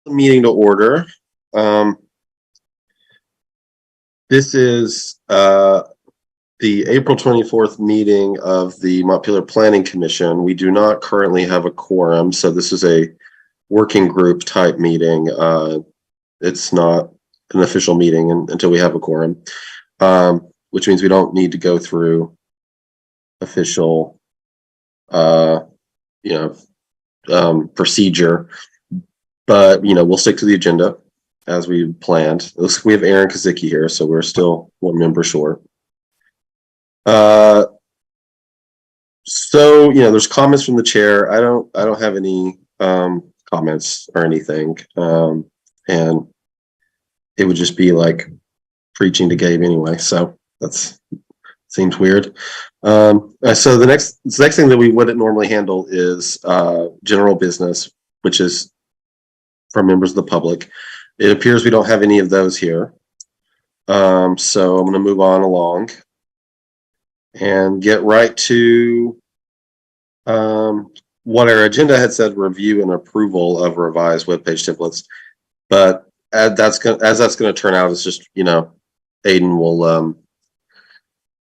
the meeting to order. This is the April 24th meeting of the Montpelier Planning Commission. We do not currently have a quorum, so this is a working group type meeting. It's not an official meeting until we have a quorum, which means we don't need to go through official procedure, but we'll stick to the agenda as we planned. We have Aaron Kazicki here, so we're still one member short. So there's comments from the chair. I don't have any comments or anything, and it would just be like preaching to Gabe anyway, so that's seems weird. So the next thing that we wouldn't normally handle is general business, which is from members of the public. It appears we don't have any of those here. So I'm going to move on along and get right to what our agenda had said: review and approval of revised webpage templates. But as that's going to turn out, it's just Aiden will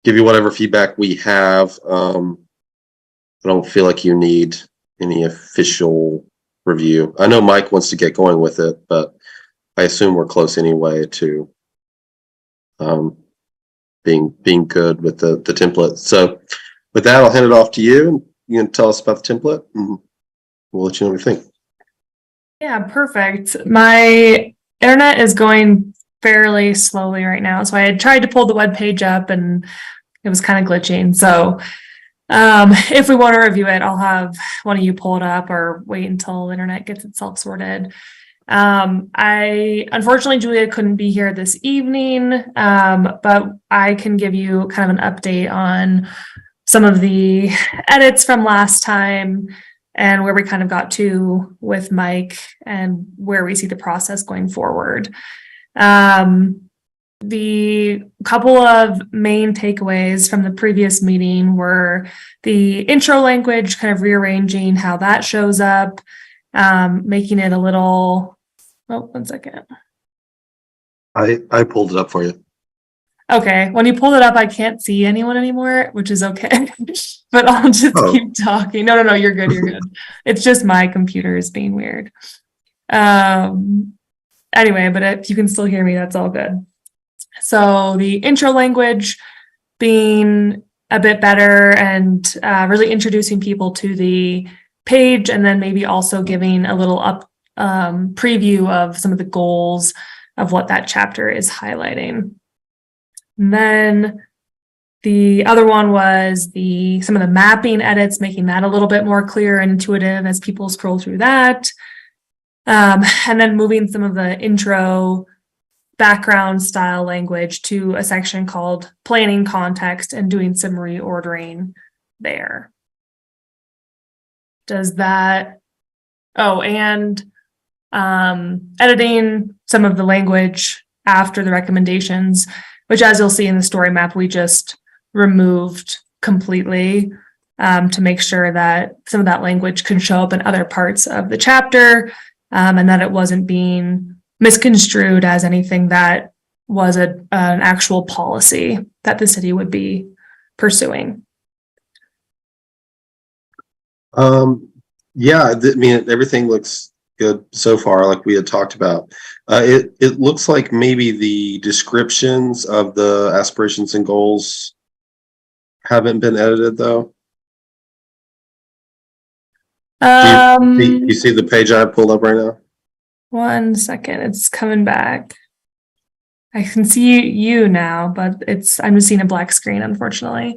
give you whatever feedback we have. I don't feel like you need any official review. I know Mike wants to get going with it, but I assume we're close anyway to being good with the template. So with that, I'll hand it off to you. You can tell us about the template, and we'll let you know what you think. Yeah, perfect. My internet is going fairly slowly right now, so I had tried to pull the web page up and it was kind of glitching. So if we want to review it, I'll have one of you pull it up or wait until the internet gets itself sorted. Unfortunately, Julia couldn't be here this evening, but I can give you kind of an update on some of the edits from last time and where we kind of got to with Mike and where we see the process going forward. The couple of main takeaways from the previous meeting were the intro language, kind of rearranging how that shows up, making it a little, one second. I pulled it up for you. Okay, when you pulled it up, I can't see anyone anymore, which is okay, but I'll just keep talking. No, you're good, you're good. It's just my computer is being weird. Anyway, but if you can still hear me, that's all good. So the intro language being a bit better and really introducing people to the page, and then maybe also giving a little preview of some of the goals of what that chapter is highlighting. And then the other one was some of the mapping edits, making that a little bit more clear and intuitive as people scroll through that. And then moving some of the intro background style language to a section called planning context and doing some reordering there. Does that, and editing some of the language after the recommendations, which, as you'll see in the story map, we just removed completely to make sure that some of that language can show up in other parts of the chapter, and that it wasn't being misconstrued as anything that was an actual policy that the city would be pursuing. Yeah, everything looks good so far, like we had talked about. It looks like maybe the descriptions of the aspirations and goals haven't been edited, though. You see the page I pulled up right now? 1 second, it's coming back. I can see you now, but I'm just seeing a black screen, unfortunately.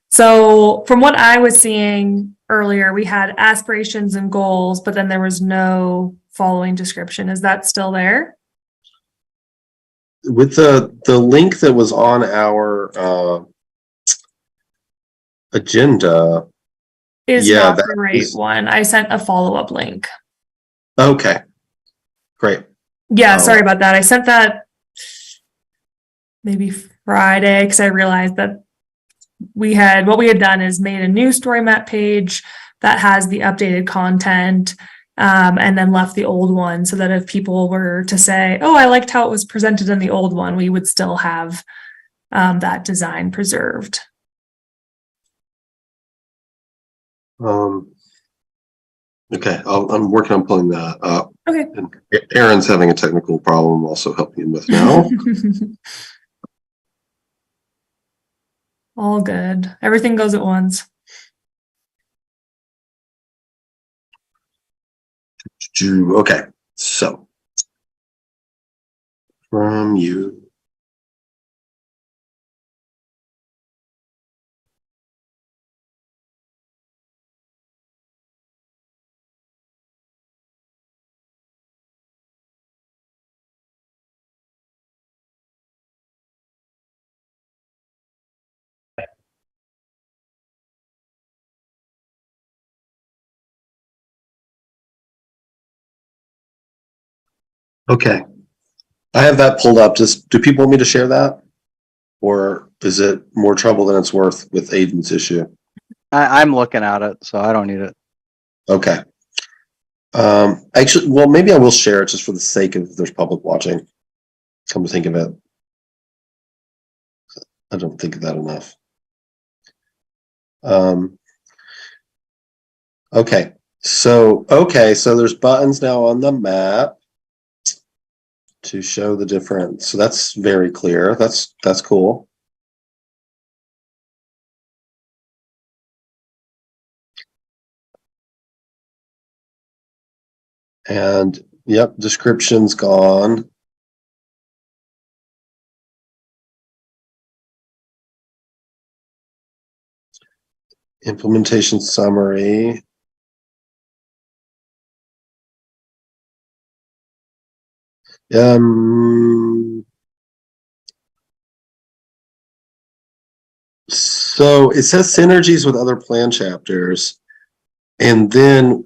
So from what I was seeing earlier, we had aspirations and goals, but then there was no following description. Is that still there? With the link that was on our agenda is not the right one. I sent a follow-up link. Okay, great. Yeah, sorry about that. I sent that maybe Friday because I realized that what we had done is made a new story map page that has the updated content and then left the old one so that if people were to say, oh, I liked how it was presented in the old one, we would still have that design preserved. Okay, I'm working on pulling that up. Okay. And Aaron's having a technical problem, I'm also helping him with now. All good. Everything goes at once. Okay, so from you. Okay, I have that pulled up. Just do people want me to share that, or is it more trouble than it's worth with Aiden's issue? I'm looking at it, so I don't need it. Okay. Actually, well, maybe I will share it just for the sake of if there's public watching. Come to think of it, I don't think of that enough. Okay, so there's buttons now on the map to show the difference. So that's very clear. That's cool. And yep, description's gone. Implementation summary. So it says synergies with other plan chapters, and then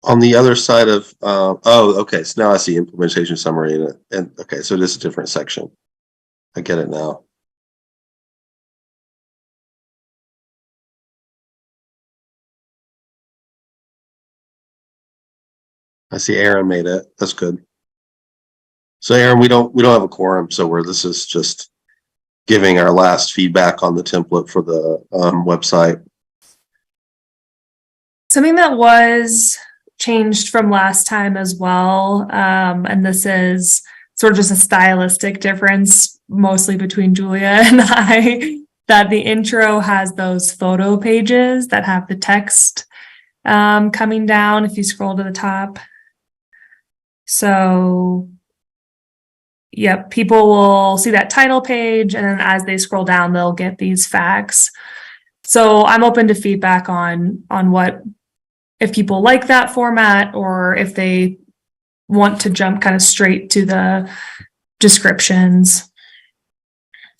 on the other side of okay, so now I see implementation summary in it, and okay, so it is a different section. I get it now. I see Aaron made it. That's good. So Aaron, we don't have a quorum, so this is just giving our last feedback on the template for the website. Something that was changed from last time as well, and this is sort of just a stylistic difference, mostly between Julia and I, that the intro has those photo pages that have the text coming down if you scroll to the top. So, yep, people will see that title page, and then as they scroll down, they'll get these facts. So I'm open to feedback on what, if people like that format, or if they want to jump kind of straight to the descriptions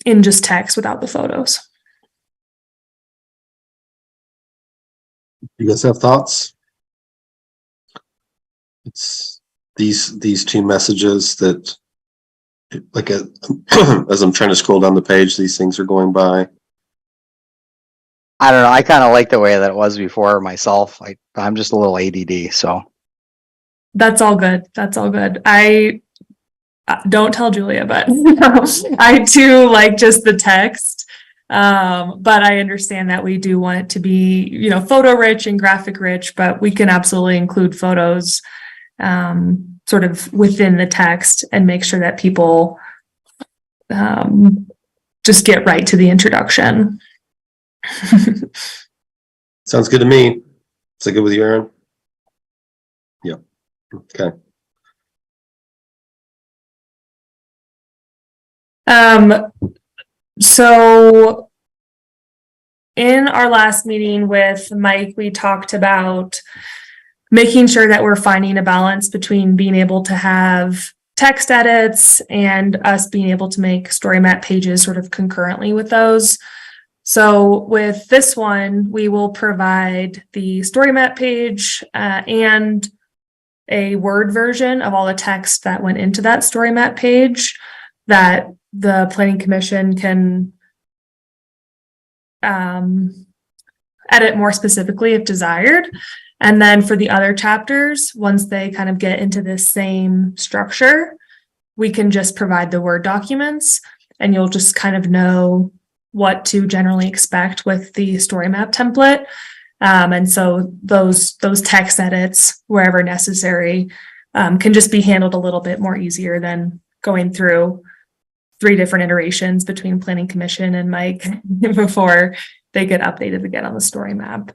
in just text without the photos. You guys have thoughts? It's these two messages that, like, as I'm trying to scroll down the page, these things are going by. I don't know. I kind of like the way that it was before myself. I'm just a little ADD, so. That's all good. That's all good. I don't tell Julia, but I do like just the text. But I understand that we do want it to be, photo rich and graphic rich, but we can absolutely include photos sort of within the text and make sure that people just get right to the introduction. Sounds good to me. Is that good with you, Aaron? Yeah. Okay. So in our last meeting with Mike, we talked about making sure that we're finding a balance between being able to have text edits and us being able to make story map pages sort of concurrently with those. So with this one, we will provide the story map page and a Word version of all the text that went into that story map page that the Planning Commission can edit more specifically if desired. And then for the other chapters, once they kind of get into this same structure, we can just provide the Word documents, and you'll just kind of know what to generally expect with the story map template. And so those text edits, wherever necessary, can just be handled a little bit more easier than going through 3 different iterations between Planning Commission and Mike before they get updated again on the story map.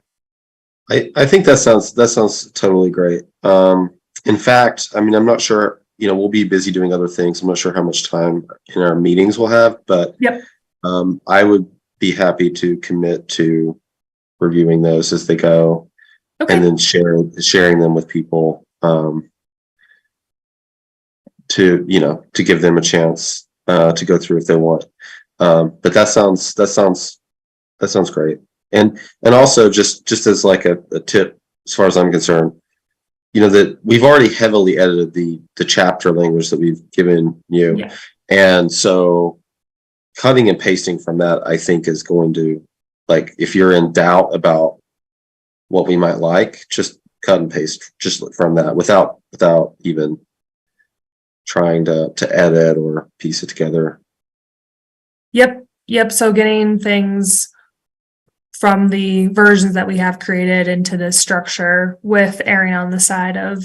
I think that sounds totally great. In fact, I mean, I'm not sure, we'll be busy doing other things. I'm not sure how much time in our meetings we'll have, but Yep. I would be happy to commit to reviewing those as they go, Okay. and then sharing them with people, to give them a chance to go through if they want. But that sounds great. And also just as like a tip, as far as I'm concerned, that we've already heavily edited the chapter language that we've given you. Yeah. And so cutting and pasting from that, I think, is going to, like, if you're in doubt about what we might like, just cut and paste just from that without even trying to edit or piece it together. Yep. So getting things from the versions that we have created into this structure, with erring on the side of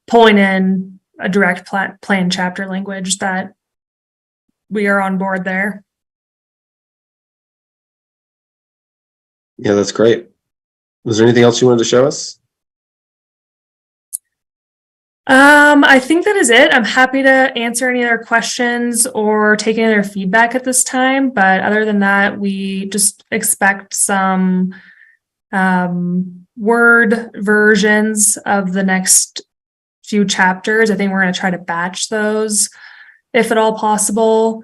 pulling in a direct plan chapter language, that we are on board there. Yeah, that's great. Was there anything else you wanted to show us? I think that is it. I'm happy to answer any other questions or take any other feedback at this time. But other than that, we just expect some Word versions of the next few chapters. I think we're going to try to batch those if at all possible.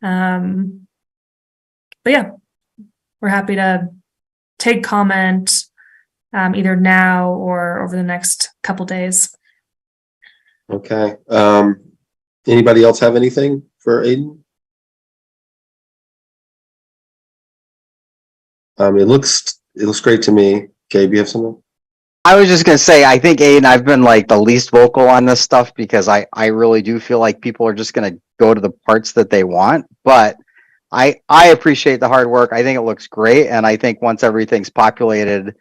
But yeah, we're happy to take comment either now or over the next couple days. Okay. Anybody else have anything for Aiden? It looks great to me. Gabe, you have something? I was just gonna say, I think Aiden, I've been like the least vocal on this stuff because I really do feel like people are just gonna go to the parts that they want. But I appreciate the hard work. I think it looks great, and I think once everything's populated,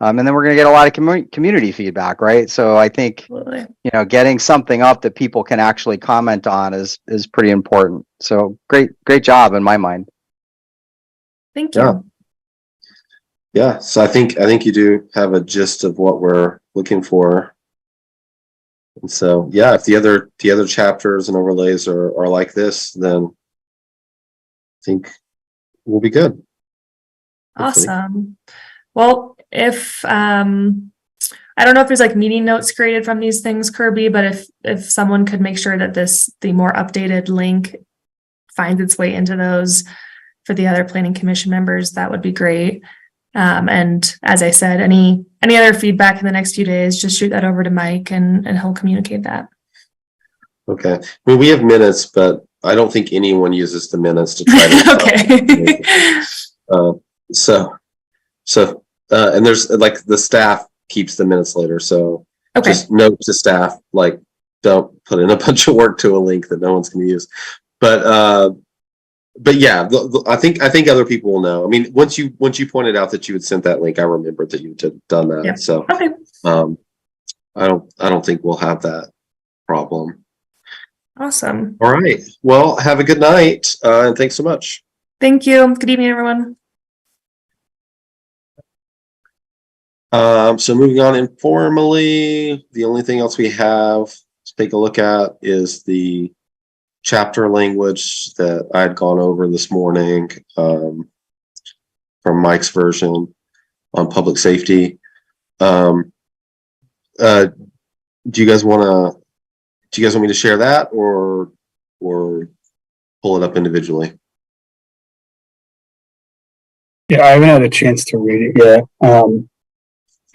and then we're gonna get a lot of community feedback, right? So I think Absolutely. getting something up that people can actually comment on is pretty important. So great job in my mind. Thank you. Yeah. Yeah, so I think you do have a gist of what we're looking for. And so, yeah, if the other chapters and overlays are like this, then I think we'll be good. Hopefully. Awesome. Well, if I don't know if there's like meeting notes created from these things, Kirby, but if someone could make sure that the more updated link finds its way into those for the other planning commission members, that would be great. And as I said, any other feedback in the next few days, just shoot that over to Mike and he'll communicate that. Okay. I mean, we have minutes, but I don't think anyone uses the minutes to try to. Okay. And there's like the staff keeps the minutes later. So Okay. just note to staff, like, don't put in a bunch of work to a link that no one's going to use. But yeah, I think other people will know. I mean, once you pointed out that you had sent that link, I remembered that you had done that. Yep. So Okay. I don't think we'll have that problem. Awesome. All right. Well, have a good night, and thanks so much. Thank you. Good evening, everyone. So moving on informally, the only thing else we have to take a look at is the chapter language that I had gone over this morning, from Mike's version on public safety. Do you guys want me to share that or pull it up individually? Yeah, I haven't had a chance to read it yet.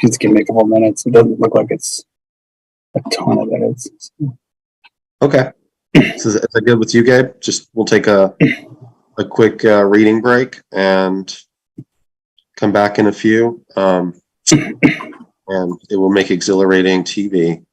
Just give me a couple minutes. It doesn't look like it's a ton of edits. So. Okay. So is that good with you, Gabe? We'll take a quick reading break and come back in a few. All and it will make exhilarating TV.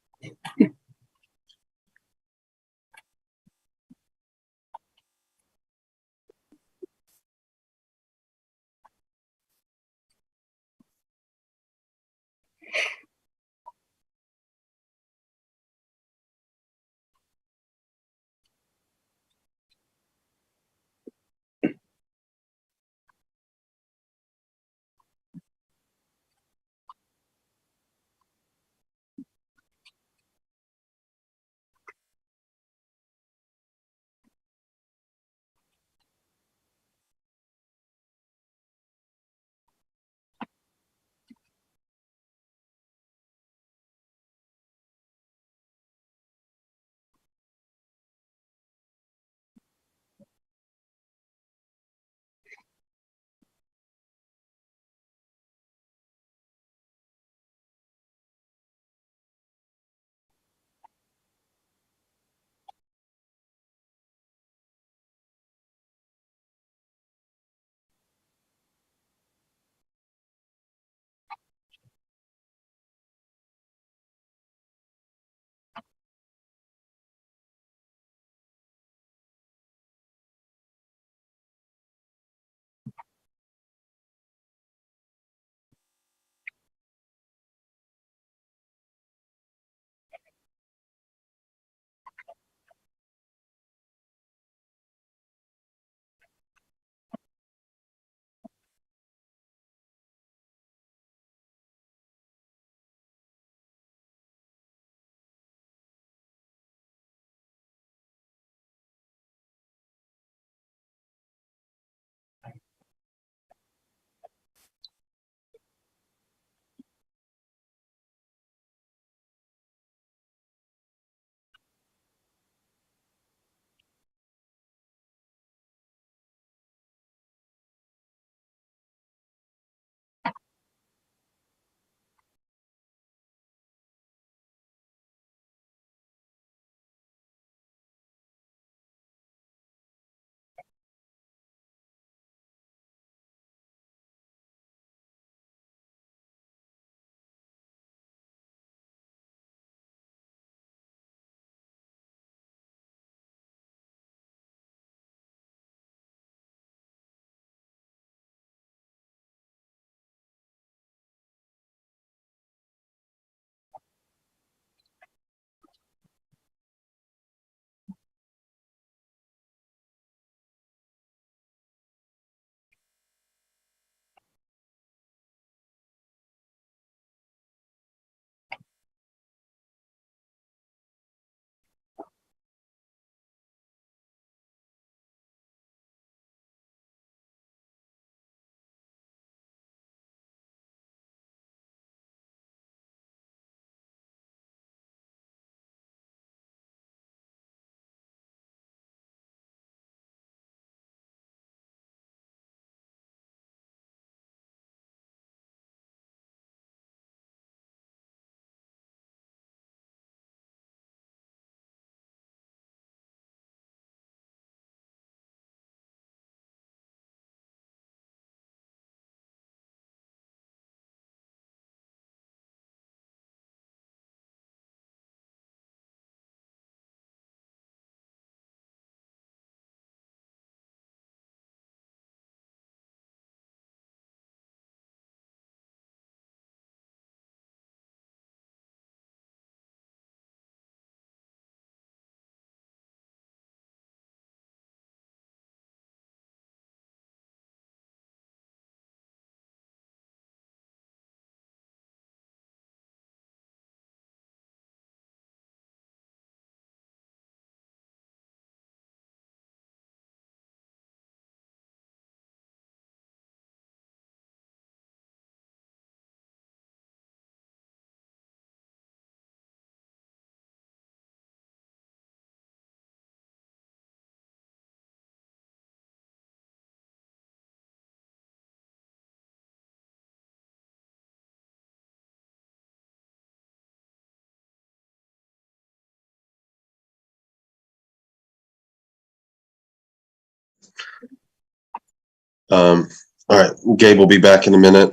All right, Gabe will be back in a minute.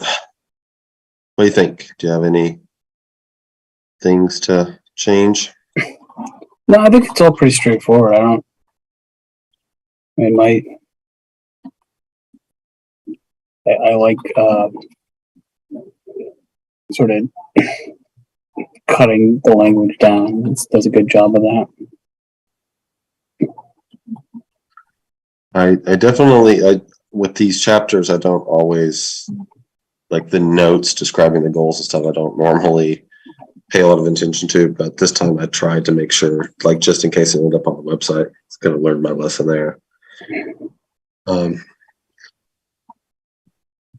What do you think? Do you have any things to change? No, I think it's all pretty straightforward. I mean, I like sort of cutting the language down. It does a good job of that. I definitely with these chapters, I don't always like the notes describing the goals and stuff. I don't normally pay a lot of attention to, but this time I tried to make sure, like just in case it ended up on the website, it's going to learn my lesson there.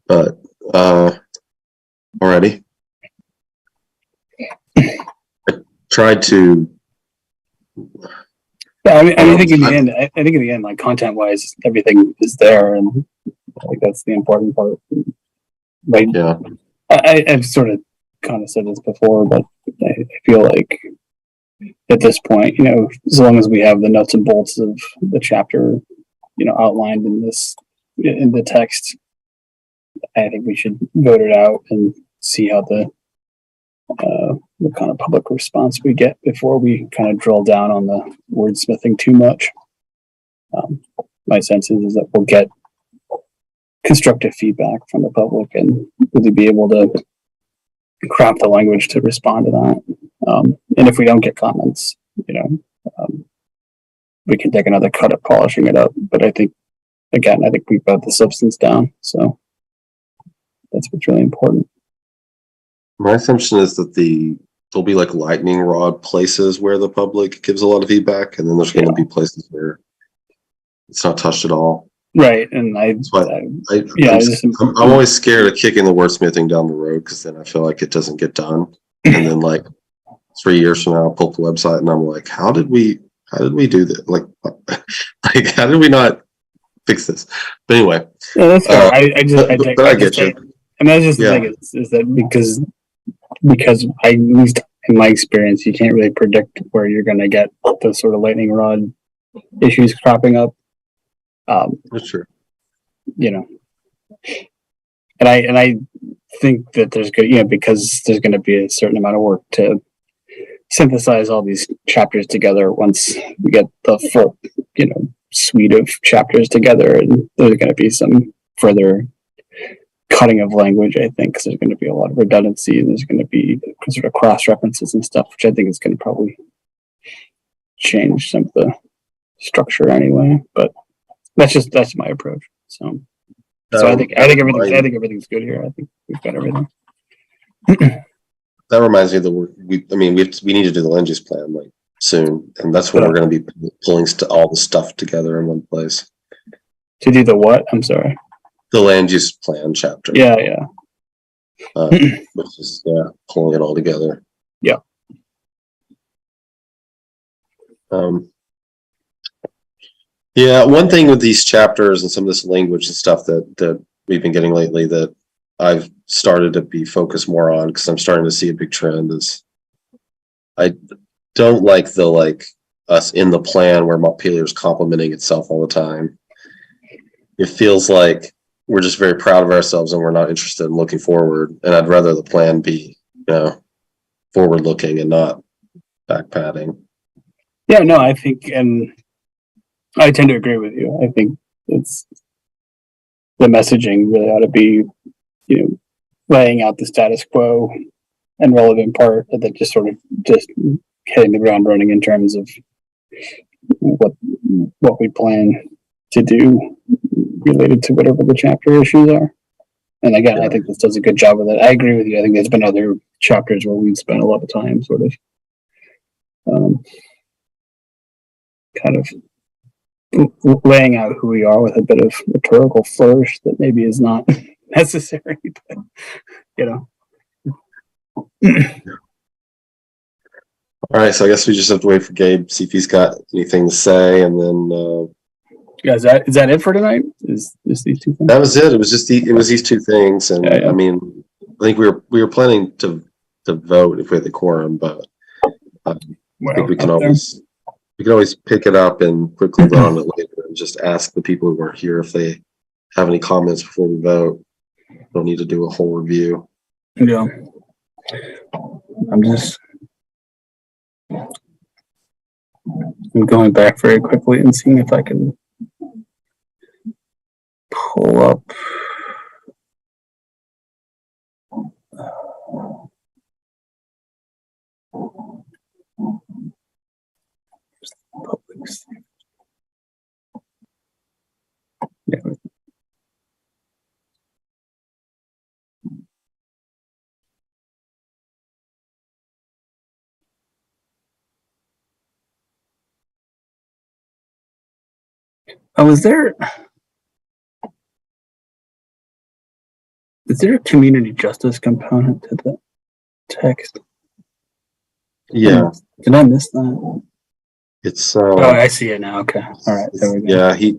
But already, I tried to. Yeah, I think in the end, I think in the end, like content-wise, everything is there, and I think that's the important part. Right? Yeah. I've sort of kind of said this before, but I feel like at this point, you know, as long as we have the nuts and bolts of the chapter, you know, outlined in the text, I think we should vote it out and see how what kind of public response we get before we kind of drill down on the wordsmithing too much. My sense is that we'll get constructive feedback from the public and really be able to craft the language to respond to that. And if we don't get comments, you know, we can take another cut at polishing it up. But I think we've got the substance down. So that's what's really important. My assumption is that there'll be like lightning rod places where the public gives a lot of feedback, and then there's going to be places where it's not touched at all. Right, and I'm always scared of kicking the wordsmithing down the road because then I feel like it doesn't get done, and then like 3 years from now, I'll pull up the website and I'm like, how did we do that? Like how did we not fix this? But anyway, yeah, that's fair. I get you. And that's just the thing is that because at least in my experience, you can't really predict where you're going to get those sort of lightning rod issues cropping up. That's true. You know, and I think that there's good, you know, because there's going to be a certain amount of work to synthesize all these chapters together once we get the full, you know, suite of chapters together, and there's going to be some further cutting of language, I think, because there's going to be a lot of redundancy and there's going to be sort of cross references and stuff, which I think is going to probably change some of the structure anyway. But that's my approach. So I think everything's good here. I think we've got everything. That reminds me of the work we need to do the land use plan like soon, and that's when we're going to be pulling all the stuff together in one place. To do the what? I'm sorry. The land use plan chapter. Yeah. Which is pulling it all together. Yeah. Yeah, one thing with these chapters and some of this language and stuff that we've been getting lately that I've started to be focused more on because I'm starting to see a big trend is I don't like us in the plan where Montpelier is complimenting itself all the time. It feels like we're just very proud of ourselves and we're not interested in looking forward. And I'd rather the plan be, forward looking and not back padding. Yeah, no, I think, and I tend to agree with you. I think it's the messaging really ought to be, laying out the status quo and relevant part, and then just sort of just hitting the ground running in terms of what we plan to do related to whatever the chapter issues are. And again, I think this does a good job of that. I agree with you. I think there's been other chapters where we've spent a lot of time sort of kind of laying out who we are with a bit of rhetorical flourish that maybe is not necessary, but All right, so I guess we just have to wait for Gabe, see if he's got anything to say, and then is that it for tonight? Is these two things? That was it. It was just these two things, and I mean, I think we were planning to vote if we had the quorum, but I think we can always pick it up and quickly vote on it later, and just ask the people who weren't here if they have any comments before we vote. Don't need to do a whole review. Yeah, I'm just I'm going back very quickly and seeing if I can pull up. Yeah. Oh, is there a community justice component to the text? Yeah, Did I miss that? it's Oh, I see it now. Okay. All right. There we go. yeah, he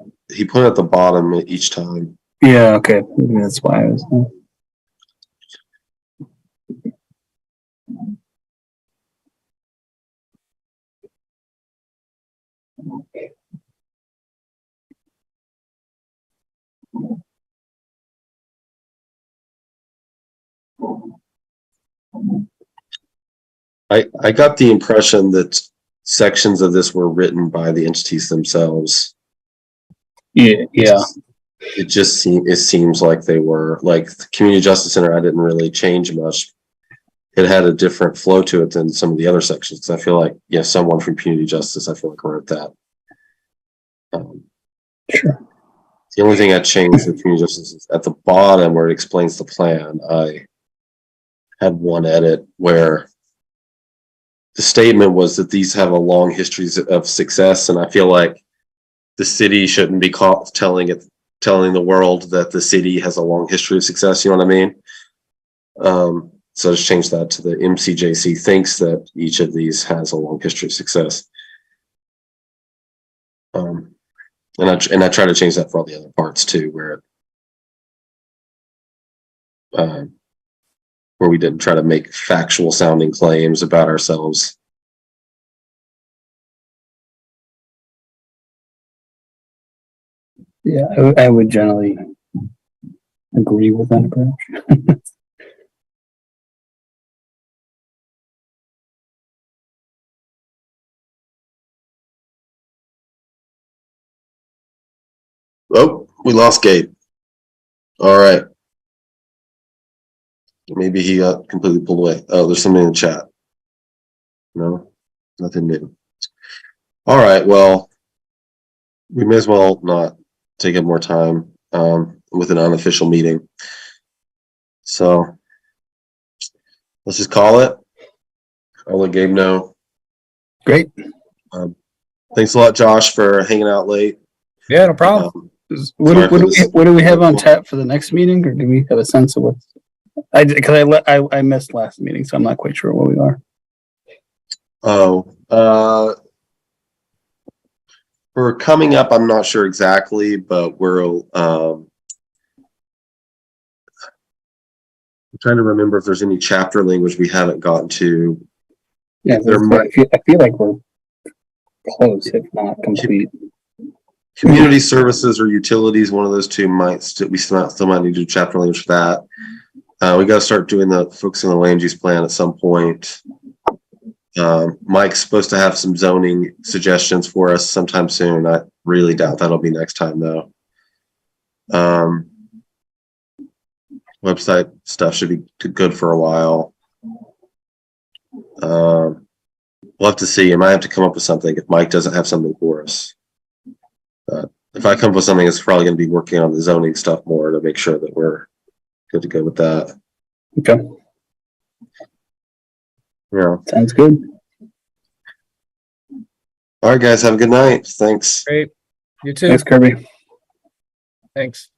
put it at the bottom each time. Yeah. Okay. Maybe that's why I was. I got the impression that sections of this were written by the entities themselves. Yeah. Yeah. It seems like they were, like the Community Justice Center. I didn't really change much. It had a different flow to it than some of the other sections. I feel like, yeah, someone from Community Justice, I feel like wrote that. Sure. The only thing I changed with Community Justice is at the bottom where it explains the plan. I had one edit where the statement was that these have a long history of success, and I feel like the city shouldn't be telling the world that the city has a long history of success. You know what I mean? So I just changed that to the MCJC thinks that each of these has a long history of success. And I try to change that for all the other parts too, where we didn't try to make factual sounding claims about ourselves. Yeah, I would generally agree with that approach. Oh, we lost Gabe. All right. Maybe he got completely pulled away. Oh, there's something in the chat. No, nothing new. All right. Well, we may as well not take up more time with an unofficial meeting. So let's just call it. I'll let Gabe know. Great. Thanks a lot, Josh, for hanging out late. Yeah, no problem. What do we have on tap for the next meeting, or do we have a sense of what? I missed last meeting, so I'm not quite sure where we are. Oh, we're coming up. I'm not sure exactly, but we're. I'm trying to remember if there's any chapter language we haven't gotten to. Yeah, I feel like we're close, if not complete. Community services or utilities, one of those two we still might need to do chapter language for that. We got to start doing focusing on the land use plan at some point. Mike's supposed to have some zoning suggestions for us sometime soon. I really doubt that'll be next time though. Website stuff should be good for a while. We'll have to see. I might have to come up with something if Mike doesn't have something for us. If I come up with something, it's probably going to be working on the zoning stuff more to make sure that we're good to go with that. Okay. Yeah. Sounds good. All right, guys. Have a good night. Thanks. Great. You too. Thanks, Kirby. Thanks.